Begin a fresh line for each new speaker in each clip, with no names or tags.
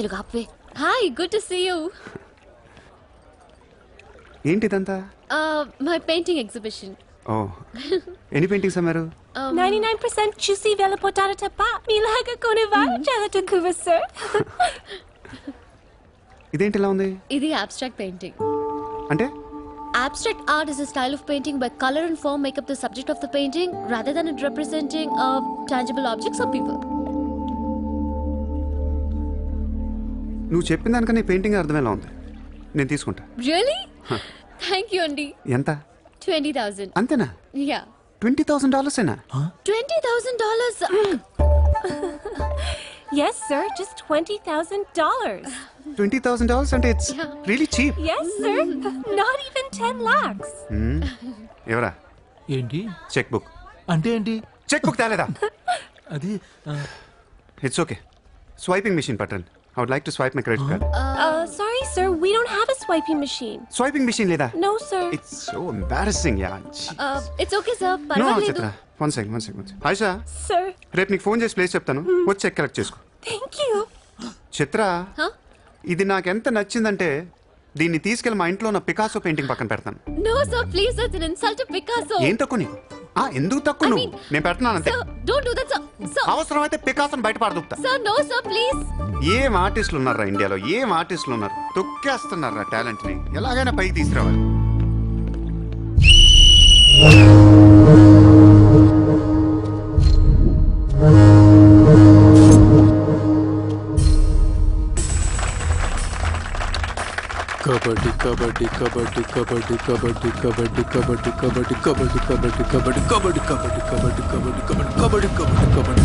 తెలుగు ఆపే. Hi, good to see you.
ఏంటిదంతా?
My painting exhibition.
Oh, ఎన్ని పెయింటింగ్స్ అమ్మారు?
99% చూసి వెళ్ళిపోతారు తప్ప మీలాగా కొనేవారు చాలా తక్కువ సార్.
ఇదేంటి ఇలా ఉంది?
ఇది abstract painting.
అంటే
Abstract art is a style of painting where color and form make up the subject of the painting rather than it representing tangible objects or people.
నువ్వు చెప్పిన దానికన్నా పెయింటింగ్ అర్థం ఎలా ఉంది? నేను తీసుకుంటా.
Really? Thank you, Andy.
ఎంత?
20,000.
అంతేనా?
Yeah.
$20,000 ఏనా?
$20,000.
Yes sir, just $20,000.
$20,000 అంటే it's really cheap.
Yes sir, not even 10 lakhs.
ఎవరా?
ఏంటి
చెక్ బుక్.
అంటే ఏంటి?
చెక్ బుక్ తేలేదా?
అది
ఇట్స్ ఓకే. స్వైపింగ్ మెషిన్ పట్టండి. I would like to swipe my credit card.
Sorry sir, we don't have a swiping machine.
Swiping machine లేదా?
No sir.
It's so embarrassing, yeah.
It's okay, sir.
No,
పర్వాలేదు.
Chitra. One second. Aisha,
Sir,
రేపు నీకు phone చేసి place చెప్తాను. వచ్చి check collect చేసుకో.
thank you.
Chitra,
Huh?
ఇది నాకెంత నచ్చిందంటే దీన్ని తీసుకెళ్ళి మా ఇంట్లో నా పికాసో పెయింటింగ్ పక్కన పెడతాను.
No, sir, please. That's an insult to Picasso.
ఏం తక్కువ నీకు? ఎందుకు తక్కువ నువ్వు? నేను పెడుతున్నాను అంతే.
Sir, don't do that, sir. Sir,
అవసరమైతే పికాసోని బయట పడదుపుతా.
sir, no, sir, please.
ఏం ఆర్టిస్టులు ఉన్నారా ఇండియాలో? ఏం ఆర్టిస్టులు ఉన్నారు? తొక్కేస్తున్నారా టాలెంట్ ని? ఎలాగైనా పైకి తీసుకురావాలి.
కబడ్డీ కబడ్డీ కబడ్డీ కబడ్డీ కబడ్డీ కబడ్డీ కబడ్డీ కబడ్డీ కబడ్డీ కబడ్డీ కబడ్డీ కబడ్డీ కబడ్డీ కబడ్డీ కబడ్డీ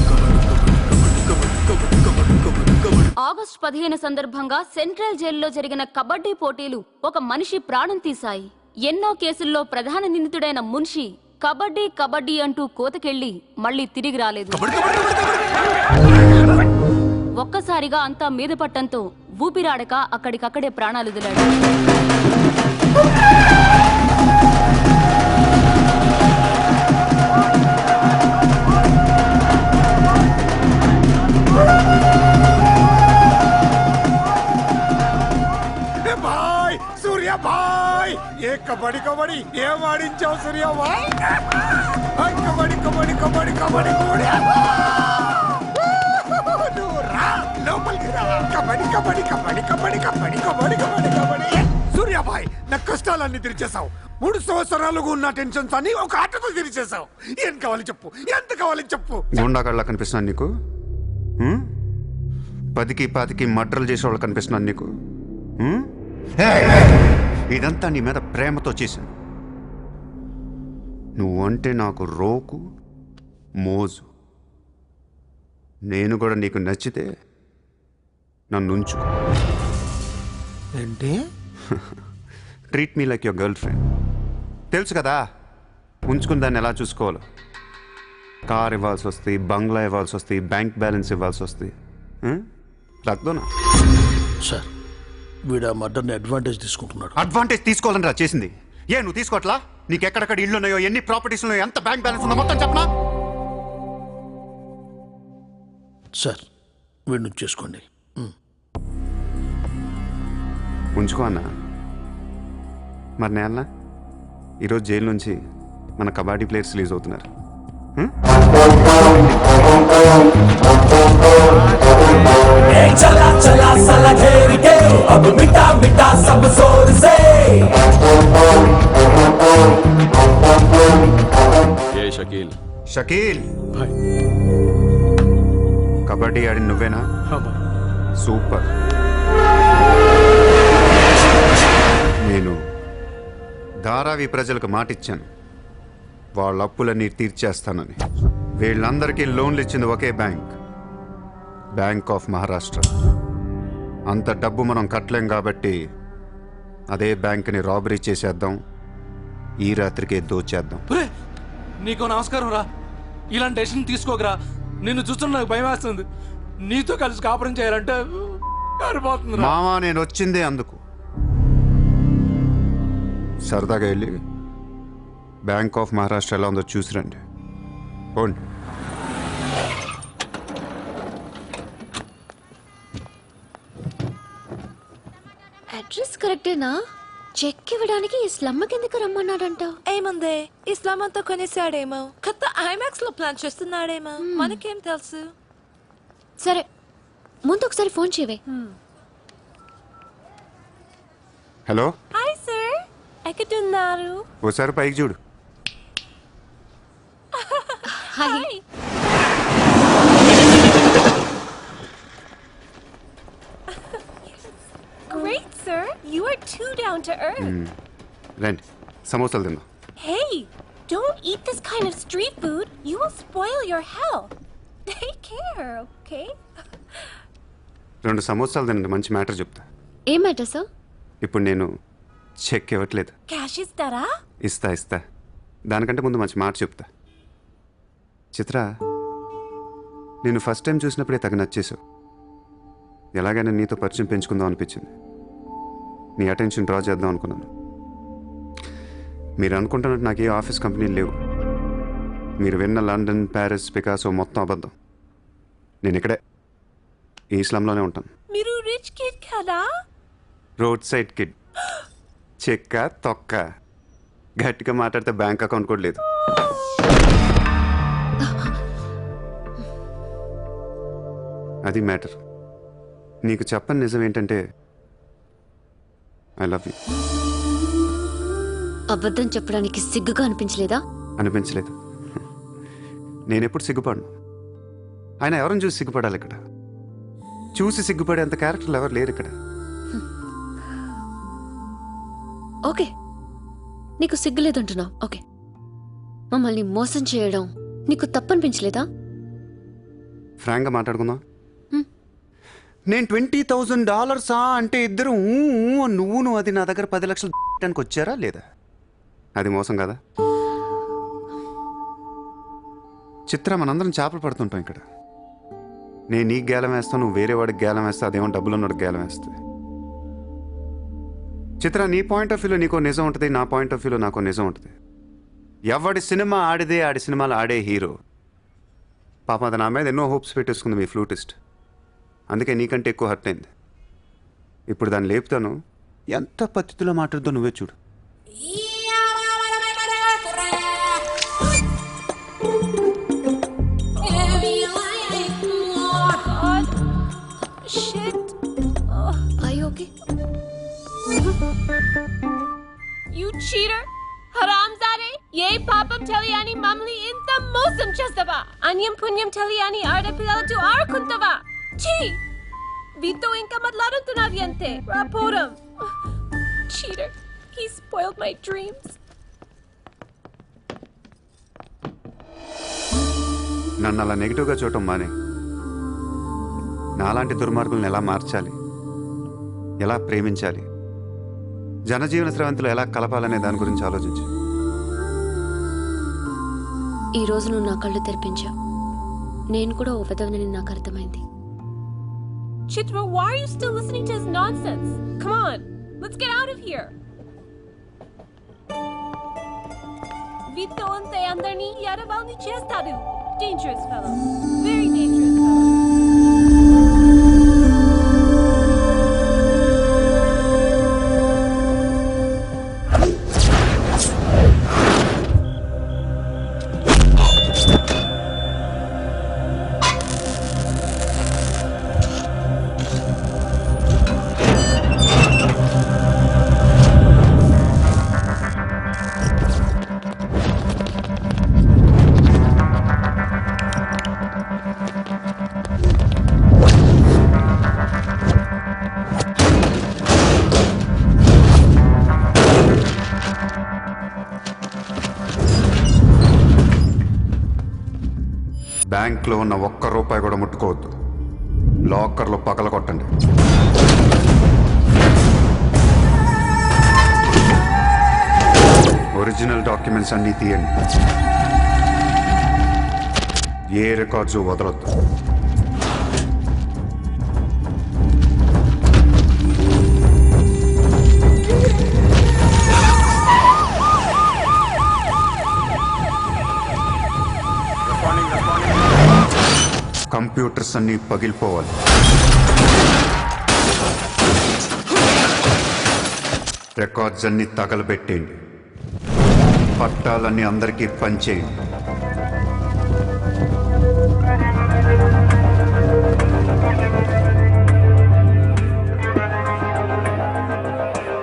కబడ్డీ కబడ్డీ కబడ్డీ.
ఆగస్టు 15 సందర్భంగా సెంట్రల్ జైల్లో జరిగిన కబడ్డీ పోటీలు ఒక మనిషి ప్రాణం తీశాయి. ఎన్నో కేసుల్లో ప్రధాన నిందితుడైన మున్షి కబడ్డీ కబడ్డీ అంటూ కోతకెళ్లి మళ్లీ తిరిగి రాలేదు. ఒక్కసారిగా అంతా మీద పట్టంతో ఊపిరాడక అక్కడికక్కడే ప్రాణాలు వదిలాడు.
సూర్య భాయ్, ఏ కబడ్డీ కబడ్డీ ఏం ఆడించావు సూర్య భాయ్? కబడ్డీ కబడ్డీ కబడ్డీ కబడ్డీ లోపలికి రా. కబడ్డీ కబడ్డీ కబడ్డీ కబడ్డీ కబడ్డీ కబడ్డీ కబడ్డీ కబడ్డీ. సూర్య భాయ్, నా కష్టాలన్నీ తీర్చేశావు. 3 సంవత్సరాలుగా ఉన్న టెన్షన్స్ అన్ని ఒక ఆటతో తీర్చేశావు. ఏం కావాలి చెప్పు, ఎంత కావాలి చెప్పు.
గుండాగాళ్ళ కనిపిస్తున్నాను నీకు? 10కి 20కి మర్డర్లు చేసేవాళ్ళు కనిపిస్తున్నాను నీకు? ఇదంతా నీ మీద ప్రేమతో చేశాను. నువ్వంటే నాకు రోకు మోజు. నేను కూడా నీకు నచ్చితే నన్ను ఉంచుకో.
ఏంటి?
Treat me like your girl friend. తెలుసు కదా ఉంచుకుని దాన్ని ఎలా చూసుకోవాలో. కార్ ఇవ్వాల్సి వస్తుంది, బంగ్లా ఇవ్వాల్సి వస్తుంది, బ్యాంక్ బ్యాలెన్స్ ఇవ్వాల్సి వస్తుంది. రక్దోనా
సార్, వీడు మర్డర్ని అడ్వాంటేజ్ తీసుకుంటున్నాడు.
అడ్వాంటేజ్ తీసుకోవాలని రా చేసింది. నువ్వు తీసుకోవట్లా? నీకు ఎక్కడెక్కడ ఇళ్ళు ఉన్నాయో, ఎన్ని ప్రాపర్టీస్ ఉన్నాయో, ఎంత బ్యాంక్ బ్యాలెన్స్ ఉందో మొత్తం చెప్పనా?
సార్, వీడిని చేసుకోండి.
ఉంచుకో అన్నా. మరి నేనా ఈరోజు జైలు నుంచి మన కబడ్డీ ప్లేయర్స్ రిలీజ్ అవుతున్నారు. షకీల్, కబడ్డీ ఆడి నువ్వేనా? సూపర్. నేను ధారావి ప్రజలకు మాటిచ్చాను, వాళ్ళ అప్పులన్నీ తీర్చేస్తానని. వీళ్ళందరికీ లోన్లు ఇచ్చింది ఒకే బ్యాంక్, బ్యాంక్ ఆఫ్ మహారాష్ట్ర. అంత డబ్బు మనం కట్టలేం కాబట్టి అదే బ్యాంక్ని రాబరీ చేసేద్దాం, ఈ రాత్రికే దోచేద్దాం.
నీకు నమస్కారం రా. ఇలాంటి డెసిషన్ తీసుకోకరా. నిన్ను చూస్తున్న నాకు భయం వేస్తుంది. నీతో కలిసి కాపురం చేయాలంటే
మావా, నేను వచ్చిందే అందుకు. సరదాగా వెళ్ళి బ్యాంక్ ఆఫ్ మహారాష్ట్ర ఎలా ఉందో చూసిరండి. పోండి.
కరెక్టేనా? చెక్ ఇవ్వడానికి ఈ స్లమ్ కిందకి రమ్మన్నాడంట.
ఏముంది, ఇస్లాం అంతా కొనేసాడేమో, కొత్త ఐమాక్స్ లో ప్లాన్ చేస్తున్నాడేమో, మనకేం తెలుసు.
సరే, ముందు ఒకసారి ఫోన్ చేయవే.
హలో,
హాయ్ సార్, ఎక్కడున్నారు?
ఓసారి పైకి చూడు.
Hi.
Great sir, you are too down to earth.
రండి, సమోసాలు తిందాం.
Hey, don't eat this kind of street food. You will spoil your health. Take care, okay?
2 సమోసాలు తినండి, మంచి మ్యాటర్ చెప్తా.
ఏం మ్యాటర్ సార్?
ఇప్పుడు నేను చెక్ ఇవ్వట్లేదు.
Cash ఇస్తారా?
ఇస్తా. దానికంటే ముందు మంచి మాట చెప్తా. చిత్ర, నేను ఫస్ట్ టైం చూసినప్పుడే తగ్గ నచ్చేసావు. ఎలాగైనా నీతో పరిచయం పెంచుకుందాం అనిపించింది. నీ అటెన్షన్ డ్రా చేద్దాం అనుకున్నాను. మీరు అనుకుంటున్నట్టు నాకు ఏ ఆఫీస్ కంపెనీలు లేవు. మీరు విన్న లండన్, ప్యారిస్, పికాసో మొత్తం అబద్ధం. నేను ఇక్కడే ఈ ఇస్లాంలోనే ఉంటాను.
మీరు రిచ్ కిడ్ కదా?
Road side kid. చెక్క తొక్క. గట్టిగా మాట్లాడితే బ్యాంక్ అకౌంట్ కూడా లేదు. అది మ్యాటర్. నీకు చెప్పని నిజం ఏంటంటే ఐ లవ్ యూ.
అబద్ధం చెప్పడానికి సిగ్గుగా అనిపించలేదా?
అనిపించలేదు. నేనెప్పుడు సిగ్గుపడను. ఆయన ఎవరిని చూసి సిగ్గుపడాలి? ఇక్కడ చూసి సిగ్గుపడేంత క్యారెక్టర్లు ఎవరు లేరు ఇక్కడ.
ఓకే, నీకు సిగ్గు లేదంటున్నావు. ఓకే, మమ్మల్ని మోసం చేయడం నీకు తప్పనిపించలేదా?
ఫ్రాంక్గా మాట్లాడుకుందాం. నేను $20,000 అంటే ఇద్దరు నువ్వు అది నా దగ్గర 10 లక్షలు డానికి వచ్చారా లేదా? అది మోసం కదా? చిత్ర, మనందరం చేపలు పడుతుంటాం ఇక్కడ. నేను నీకు గేలం వేస్తాను, నువ్వు వేరే వాడికి గేలం వేస్తా, అదేమో డబ్బులు ఉన్నవాడికి గేలం వేస్తే. చిత్ర, నీ పాయింట్ ఆఫ్ వ్యూలో నీకో నిజం ఉంటుంది, నా పాయింట్ ఆఫ్ వ్యూలో నాకో నిజం ఉంటుంది. ఎవడి సినిమా ఆడిదే ఆడి సినిమాలు ఆడే హీరో. పాపం అది నా మీద ఎన్నో హోప్స్ పెట్టేసుకుంది మీ ఫ్లూటిస్ట్. అందుకే నీకంటే ఎక్కువ హర్ట్ అయింది. ఇప్పుడు దాన్ని లేపుతాను. ఎంత పద్ధతిలో మాట్లాడుతో నువ్వే చూడు.
You cheater! హరాంజాదే, ఏ పాపం తెలియని మమ్మల్ని ఇంత మోసం చేస్తావా? అన్యం పుణ్యం తెలియని ఆడపిల్లలతో ఆడుకుంటావా? ఛీ! వీతో ఇంకా మాట్లాడుతున్నావి అంతే. రాపోరం. Cheater! He spoiled my dreams.
నన్ను అలా నెగిటివ్గా చూడటం మానే. నాలాంటి దుర్మార్గులను ఎలా మార్చాలి, ఎలా ప్రేమించాలి, జనజీవన స్రవంతిలో ఎలా కలపాలనే దాని గురించి ఆలోచించు.
ఈ రోజు నువ్వు నా కళ్ళు తెరిపించావు. నేను కూడా ఓ విధవనని నాకు అర్థమైంది.
Chitra, why are you still listening to his nonsense? Come on, let's get out of here. Vito ante andarni yaravalni chestadu. Dangerous fellow. Very dangerous fellow.
బ్యాంక్లో ఉన్న ₹1 కూడా ముట్టుకోవద్దు. లాకర్లో పగల కొట్టండి. ఒరిజినల్ డాక్యుమెంట్స్ అన్నీ తీయండి. ఏ రికార్డ్స్ వదలొద్దు. కంప్యూటర్స్ అన్నీ పగిలిపోవాలి. రికార్డ్స్ అన్ని తగలబెట్టేయండి, పట్టాలన్నీ అందరికీ పంచేయండి.